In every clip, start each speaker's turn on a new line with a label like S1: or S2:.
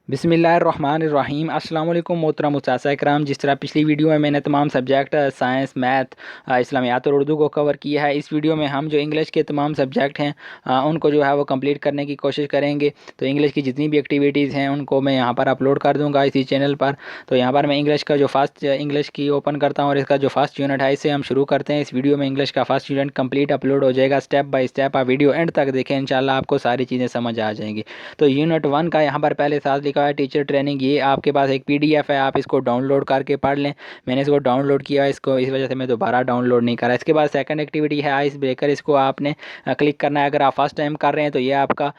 S1: बिस्मिल्लाहिर्रहमानिर्रहीम। अस्सलाम वालेकुम मोहतरम मुसासा इकराम। जिस तरह पिछली वीडियो में मैंने तमाम सब्जेक्ट साइंस, मैथ, इस्लामियात और उर्दू को कवर किया है, इस वीडियो में हम जो इंग्लिश के तमाम सब्जेक्ट हैं उनको जो है वो कंप्लीट करने की कोशिश करेंगे। तो इंग्लिश की जितनी भी एक्टिविटीज़ हैं उनको मैं यहाँ पर अपलोड कर दूँगा इसी चैनल पर। तो यहाँ पर मैं इंग्लिश का जो फर्स्ट इंग्लिश की ओपन करता हूँ और इसका जो फर्स्ट यूनिट है इससे हम शुरू करते हैं। इस वीडियो में इंग्लिश का फर्स्ट यूनिट कंप्लीट अपलोड हो जाएगा स्टेप बाय स्टेप। आप वीडियो एंड तक देखें, इंशाल्लाह आपको सारी चीज़ें समझ आ जाएंगी। तो यूनिट 1 का यहाँ पर पहले साथ लिखा है टीचर ट्रेनिंग। ये आपके पास एक पीडीएफ है, आप इसको डाउनलोड करके पढ़ लें। मैंने इसको डाउनलोड किया, इसको इस वजह से मैं दोबारा डाउनलोड नहीं कर रहा। इसके बाद सेकंड एक्टिविटी है आइस ब्रेकर। इसको आपने क्लिक करना है। अगर आप फर्स्ट टाइम कर रहे हैं तो ये आपका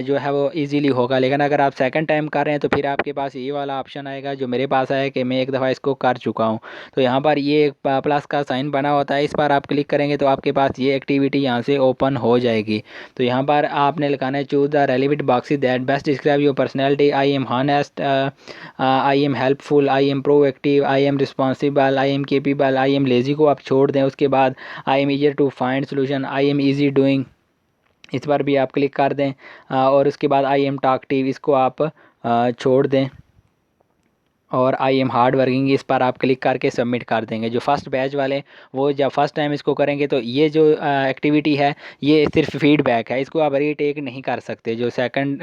S1: जो है वो ईजीली होगा, लेकिन अगर आप सेकंड टाइम कर रहे हैं तो फिर आपके पास ये वाला ऑप्शन आएगा जो मेरे पास है कि मैं एक दफ़ा इसको कर चुका हूँ। तो यहाँ पर ये प्लस का साइन बना होता है, इस पर आप क्लिक करेंगे तो आपके पास ये एक्टिविटी यहाँ से ओपन हो जाएगी। तो यहाँ पर आपने लिखाना है choose the relevant boxes that best describe your personality. I am honest, I am helpful, I am proactive, I am responsible, I am capable, I am lazy को आप छोड़ दें। उसके बाद I am eager to find solution, I am easy doing, इस पर भी आप क्लिक कर दें। और उसके बाद आई एम टॉकटिव, इसको आप छोड़ दें। और आई एम हार्ड वर्किंग, इस पर आप क्लिक करके सबमिट कर देंगे। जो फर्स्ट बैच वाले वो जब फर्स्ट टाइम इसको करेंगे तो ये जो एक्टिविटी है ये सिर्फ फीडबैक है, इसको आप रीटेक नहीं कर सकते। जो सेकंड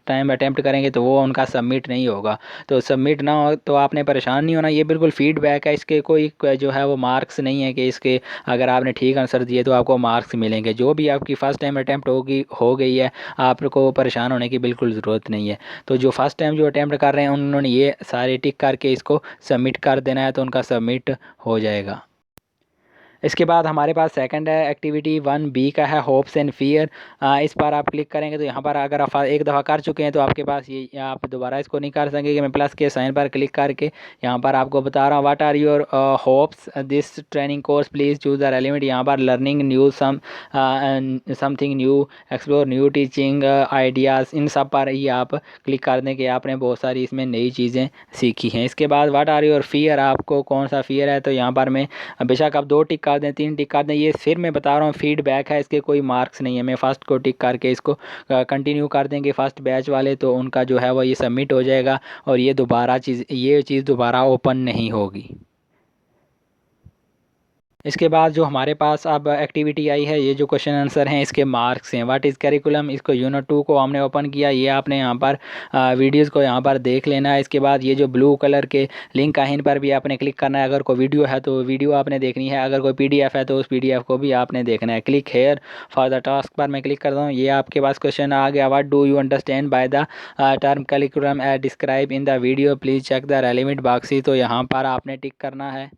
S1: टाइम अटैम्प्ट करेंगे तो वो उनका सबमिट नहीं होगा। तो सबमिट ना हो तो आपने परेशान नहीं होना, ये बिल्कुल फीडबैक है, इसके कोई जो है वो मार्क्स नहीं है कि इसके अगर आपने ठीक आंसर दिए तो आपको मार्क्स मिलेंगे। जो भी आपकी फ़र्स्ट टाइम अटैम्प्ट हो गई है, आपको परेशान होने की बिल्कुल ज़रूरत नहीं है। तो जो फर्स्ट टाइम जो अटैम्प्ट कर रहे हैं उन्होंने ये सारे टिक करके इसको सबमिट कर देना है, तो उनका सबमिट हो जाएगा। इसके बाद हमारे पास सेकंड है एक्टिविटी 1B का है होप्स एंड फियर। इस पर आप क्लिक करेंगे तो यहाँ पर अगर आप एक दफ़ा कर चुके हैं तो आपके पास ये आप दोबारा इसको नहीं कर सकेंगे। मैं प्लस के साइन पर क्लिक करके यहाँ पर आपको बता रहा हूँ what are your hopes this training course, please choose the relevant. यहाँ पर learning new something new, explore new teaching ideas, इन सब पर ही आप क्लिक कर दें कि आपने बहुत सारी इसमें नई चीज़ें सीखी हैं। इसके बाद व्हाट आर योर फियर, आपको कौन सा फियर है, तो यहाँ पर मैं बेशक आप 2 टिक कर दें, 3 टिक कर दें, ये फिर मैं बता रहा हूँ फीडबैक है, इसके कोई मार्क्स नहीं है। मैं फर्स्ट को टिक करके इसको कंटिन्यू कर देंगे फर्स्ट बैच वाले, तो उनका जो है वो ये सबमिट हो जाएगा और ये चीज़ दोबारा ओपन नहीं होगी। इसके बाद जो हमारे पास अब एक्टिविटी आई है, ये जो क्वेश्चन आंसर हैं इसके मार्क्स हैं। व्हाट इज़ करिकुलम, इसको यूनिट 2 को हमने ओपन किया, ये आपने यहाँ पर वीडियोज़ को यहाँ पर देख लेना है। इसके बाद ये जो ब्लू कलर के लिंक है इन पर भी आपने क्लिक करना है। अगर कोई वीडियो है तो वीडियो आपने देखनी है, अगर कोई PDF है तो उस PDF को भी आपने देखना है। Click here for the task पर मैं क्लिक करता हूँ, ये आपके पास क्वेश्चन आ गया। What do you understand by the term curriculum as describe in the video, please check the relevant boxes. तो यहाँ पर आपने टिक करना है।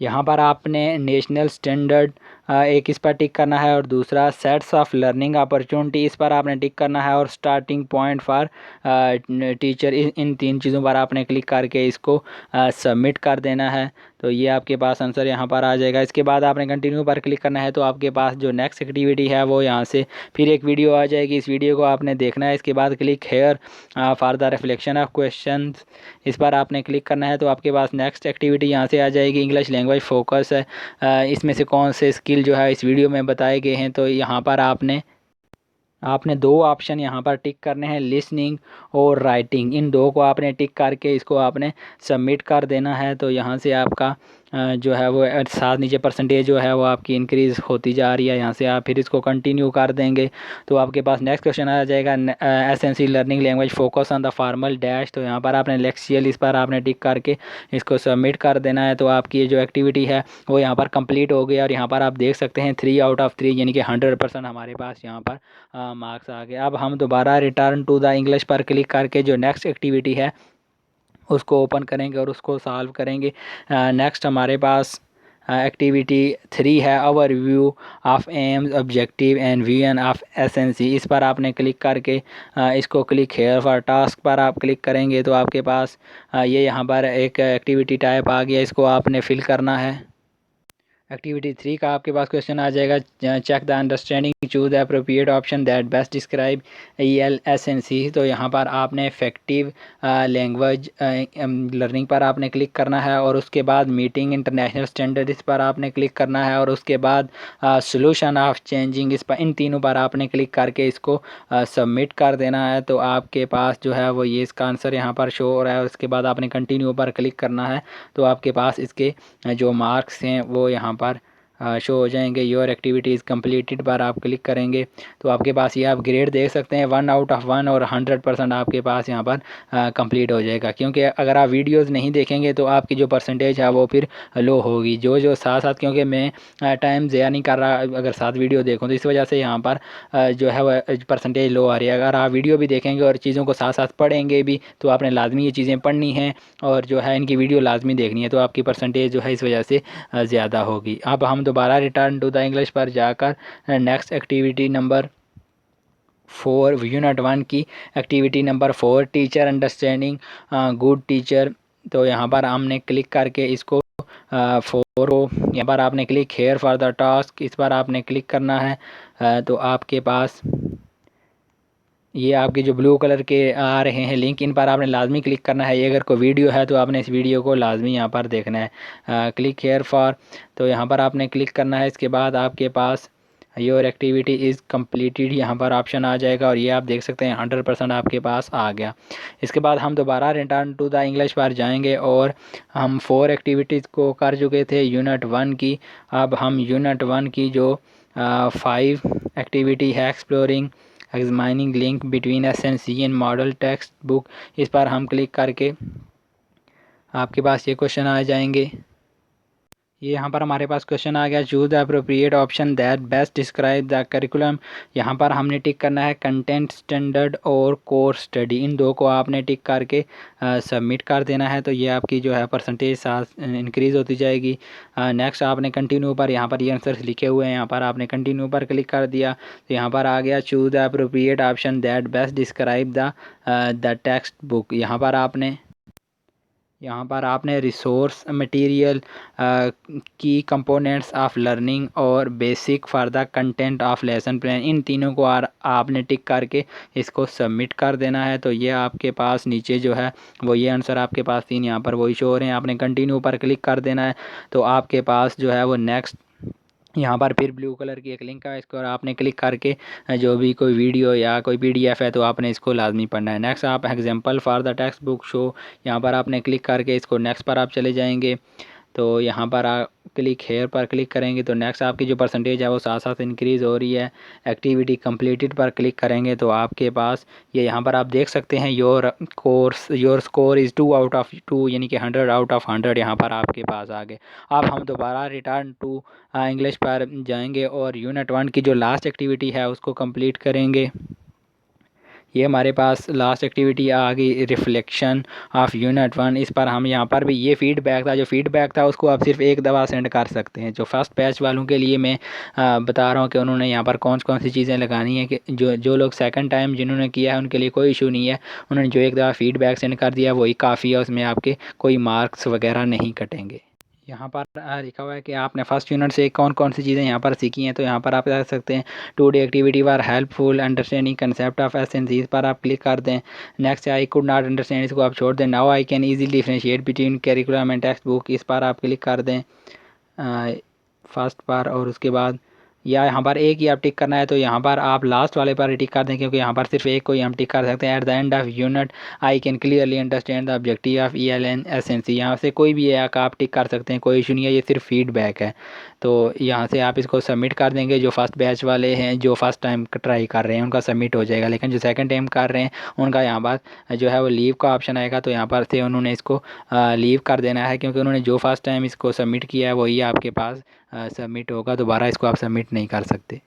S1: यहाँ पर आपने नेशनल स्टैंडर्ड एक इस पर टिक करना है और दूसरा सेट्स ऑफ लर्निंग अपॉर्चुनिटी, इस पर आपने टिक करना है और स्टार्टिंग पॉइंट फॉर टीचर, इन 3 चीज़ों पर आपने क्लिक करके इसको सबमिट कर देना है। तो ये आपके पास आंसर यहाँ पर आ जाएगा। इसके बाद आपने कंटिन्यू पर क्लिक करना है, तो आपके पास जो नेक्स्ट एक्टिविटी है वो यहाँ से फिर एक वीडियो आ जाएगी, इस वीडियो को आपने देखना है। इसके बाद click here for the reflection of question, इस पर आपने क्लिक करना है, तो आपके पास नेक्स्ट एक्टिविटी यहाँ से आ जाएगी। इंग्लिश लैंग्वेज फोकस है, इसमें से कौन से स्किल जो है इस वीडियो में बताए गए हैं, तो यहाँ पर आपने 2 ऑप्शन यहाँ पर टिक करने हैं, लिसनिंग और राइटिंग। इन 2 को आपने टिक करके इसको आपने सबमिट कर देना है। तो यहाँ से आपका जो है वो साथ नीचे परसेंटेज जो है वो आपकी इंक्रीज़ होती जा रही है। यहाँ से आप फिर इसको कंटिन्यू कर देंगे तो आपके पास नेक्स्ट क्वेश्चन आ जाएगा SNC learning language focus on the formal dash. तो यहाँ पर आपने लेक्सियल, इस पर आपने टिक करके इसको सबमिट कर देना है। तो आपकी ये जो एक्टिविटी है वो यहाँ पर कंप्लीट हो गई और यहाँ पर आप देख सकते हैं 3 आउट ऑफ 3 यानी कि 100% हमारे पास यहाँ पर मार्क्स आ गए। अब हम दोबारा रिटर्न टू द इंग्लिश पर क्लिक करके जो नेक्स्ट एक्टिविटी है उसको ओपन करेंगे और उसको सॉल्व करेंगे। नेक्स्ट हमारे पास एक्टिविटी 3 है over view of AIIMS objective and vision of SNC, इस पर आपने क्लिक करके इसको क्लिक हेयर फॉर टास्क पर आप क्लिक करेंगे तो आपके पास ये यहाँ पर एक एक्टिविटी टाइप आ गया, इसको आपने फिल करना है। एक्टिविटी 3 का आपके पास क्वेश्चन आ जाएगा, check the understanding, choose the appropriate option that best describe ELSNC। तो यहाँ पर आपने इफेक्टिव लैंग्वेज लर्निंग पर आपने क्लिक करना है, और उसके बाद मीटिंग इंटरनेशनल स्टैंडर्ड इस पर आपने क्लिक करना है, और उसके बाद सोल्यूशन ऑफ चेंजिंग इस पर, इन तीनों पर आपने क्लिक करके इसको सबमिट कर देना है। तो आपके पास जो है वो ये इसका आंसर यहाँ पर शो हो रहा है, और उसके बाद आपने कंटिन्यू पर क्लिक करना है। तो आपके पास इसके जो मार्क्स हैं वो यहाँ पर शो हो जाएंगे। योर एक्टिविटीज़ कंप्लीटेड पर आप क्लिक करेंगे तो आपके पास ये आप ग्रेड देख सकते हैं 1/1 और 100% आपके पास यहाँ पर कंप्लीट हो जाएगा। क्योंकि अगर आप वीडियोस नहीं देखेंगे तो आपकी जो परसेंटेज है वो फिर लो होगी। जो जो साथ साथ, क्योंकि मैं टाइम ज़ाया नहीं कर रहा अगर साथ वीडियो देखूँ, तो इस वजह से यहाँ पर जो है वह परसेंटेज लो आ रही है। अगर आप वीडियो भी देखेंगे और चीज़ों को साथ साथ पढ़ेंगे भी तो आपने लाजमी ये चीज़ें पढ़नी हैं और जो है इनकी वीडियो लाजमी देखनी है, तो आपकी परसेंटेज जो है इस वजह से ज़्यादा होगी। अब हम दोबारा रिटर्न टू द इंग्लिश पर जाकर नेक्स्ट एक्टिविटी नंबर 4 यूनिट 1 की activity number 4 teacher understanding good teacher. तो यहाँ पर हमने क्लिक करके इसको 4 को यहाँ पर आपने click here for the task इस पर आपने क्लिक करना है। तो आपके पास ये आपके जो ब्लू कलर के आ रहे हैं लिंक, इन पर आपने लाजमी क्लिक करना है। ये अगर कोई वीडियो है तो आपने इस वीडियो को लाजमी यहाँ पर देखना है। क्लिक हेयर फॉर, तो यहाँ पर आपने क्लिक करना है। इसके बाद आपके पास योर एक्टिविटी इज़ कम्प्लीटेड यहाँ पर ऑप्शन आ जाएगा, और ये आप देख सकते हैं 100% आपके पास आ गया। इसके बाद हम दोबारा रिटर्न टू द इंग्लिश पर जाएंगे, और हम 4 एक्टिविटीज़ को कर चुके थे यूनिट 1 की। अब हम यूनिट 1 की जो 5 एक्टिविटी है exploring examining link between SNC and model text book, इस पर हम क्लिक करके आपके पास ये क्वेश्चन आ जाएंगे। ये यहाँ पर हमारे पास क्वेश्चन आ गया, choose the appropriate option that best describe the curriculum. यहाँ पर हमने टिक करना है कंटेंट स्टैंडर्ड और कोर्स स्टडी, इन दो को आपने टिक करके सबमिट कर देना है। तो ये आपकी जो है परसेंटेज साथ इंक्रीज़ होती जाएगी। नेक्स्ट आपने कंटिन्यू पर, यहाँ पर ये आंसर्स लिखे हुए हैं, यहाँ पर आपने कंटिन्यू पर क्लिक कर दिया तो यहाँ पर आ गया choose the appropriate option that best describe the text book. यहाँ पर आपने रिसोर्स मटेरियल की कंपोनेंट्स ऑफ लर्निंग और basic for the content of lesson plan, इन तीनों को आपने टिक करके इसको सबमिट कर देना है। तो ये आपके पास नीचे जो है वो ये आंसर आपके पास 3 यहाँ पर वही शो हो रहे हैं। आपने कंटिन्यू पर क्लिक कर देना है तो आपके पास जो है वो नेक्स्ट यहाँ पर फिर ब्लू कलर की एक लिंक है, इसको आपने क्लिक करके जो भी कोई वीडियो या कोई PDF है तो आपने इसको लाजमी पढ़ना है। नेक्स्ट आप example for the text book show, यहाँ पर आपने क्लिक करके इसको नेक्स्ट पर आप चले जाएंगे। तो यहाँ पर आप क्लिक हेयर पर क्लिक करेंगे तो नेक्स्ट आपकी जो परसेंटेज है वो साथ साथ इंक्रीज़ हो रही है। एक्टिविटी कंप्लीटेड पर क्लिक करेंगे तो आपके पास ये यहाँ पर आप देख सकते हैं योर स्कोर इज़ 2/2, यानी कि 100/100 यहाँ पर आपके पास आ गए। अब हम दोबारा रिटर्न टू इंग्लिश पर जाएंगे और यूनिट 1 की जो लास्ट एक्टिविटी है उसको कंप्लीट करेंगे। ये हमारे पास लास्ट एक्टिविटी आ गई रिफ्लेक्शन ऑफ यूनिट 1। इस पर हम यहाँ पर भी ये फीडबैक था, जो फीडबैक था उसको आप सिर्फ एक दफ़ा सेंड कर सकते हैं। जो फर्स्ट बैच वालों के लिए मैं बता रहा हूँ कि उन्होंने यहाँ पर कौन कौन सी चीज़ें लगानी है, कि जो लोग सेकंड टाइम जिन्होंने किया है उनके लिए कोई इशू नहीं है। उन्होंने जो एक दफ़ा फीडबैक सेंड कर दिया वही काफ़ी है, उसमें आपके कोई मार्क्स वगैरह नहीं कटेंगे। यहाँ पर लिखा हुआ है कि आपने फर्स्ट यूनिट से कौन कौन सी चीज़ें यहाँ पर सीखी हैं। तो यहाँ पर आप देख सकते हैं today activity were helpful understanding concept of SNC, इस पर आप क्लिक कर दें। Next I could not understand, इसको आप छोड़ दें। Now I can easily differentiate between curriculum and text book, इस पर आप क्लिक कर दें फर्स्ट पर। और उसके बाद या यहाँ पर एक ही आप टिक करना है तो यहाँ पर आप लास्ट वाले पर टिक कर दें, क्योंकि यहाँ पर सिर्फ एक को ही हम टिक कर सकते हैं। At the end of unit I can clearly understand the objective of ELSNC, यहाँ से कोई भी एक आप टिक कर सकते हैं, कोई इशू नहीं है, ये सिर्फ फीडबैक है। तो यहाँ से आप इसको सबमिट कर देंगे। जो फर्स्ट बैच वाले हैं जो फर्स्ट टाइम ट्राई कर रहे हैं उनका सबमिट हो जाएगा, लेकिन जो सेकंड टाइम कर रहे हैं उनका यहाँ पर जो है वो लीव का ऑप्शन आएगा। तो यहाँ पर से उन्होंने इसको लीव कर देना है, क्योंकि उन्होंने जो फर्स्ट टाइम इसको सबमिट किया है वही आपके पास सबमिट होगा, दोबारा इसको आप सबमिट नहीं कर सकते।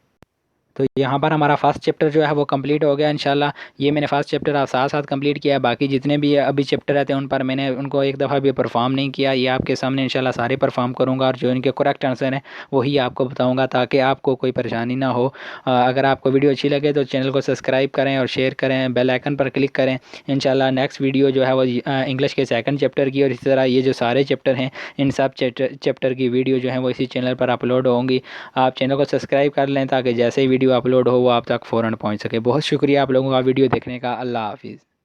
S1: तो यहाँ पर हमारा फर्स्ट चैप्टर जो है वो कंप्लीट हो गया इंशाल्लाह। ये मैंने फर्स्ट चैप्टर आप साथ साथ कंप्लीट किया है, बाकी जितने भी अभी चैप्टर रहते हैं उन पर मैंने उनको एक दफ़ा भी परफॉर्म नहीं किया। ये आपके सामने इंशाल्लाह सारे परफॉर्म करूँगा और जो इनके करेक्ट आंसर हैं वही आपको बताऊँगा, ताकि आपको कोई परेशानी ना हो। अगर आपको वीडियो अच्छी लगे तो चैनल को सब्सक्राइब करें और शेयर करें, बेल आइकन पर क्लिक करें। इंशाल्लाह नेक्स्ट वीडियो जो है वो इंग्लिश के सेकंड चैप्टर की और इसी तरह ये जो सारे चैप्टर हैं इन सब चैप्टर की वीडियो जो है वो इसी चैनल पर अपलोड होंगी। आप चैनल को सब्सक्राइब कर लें ताकि जैसे ही वीडियो अपलोड हो वो आप तक फ़ौरन पहुंच सके। बहुत शुक्रिया आप लोगों का वीडियो देखने का। अल्लाह हाफिज़।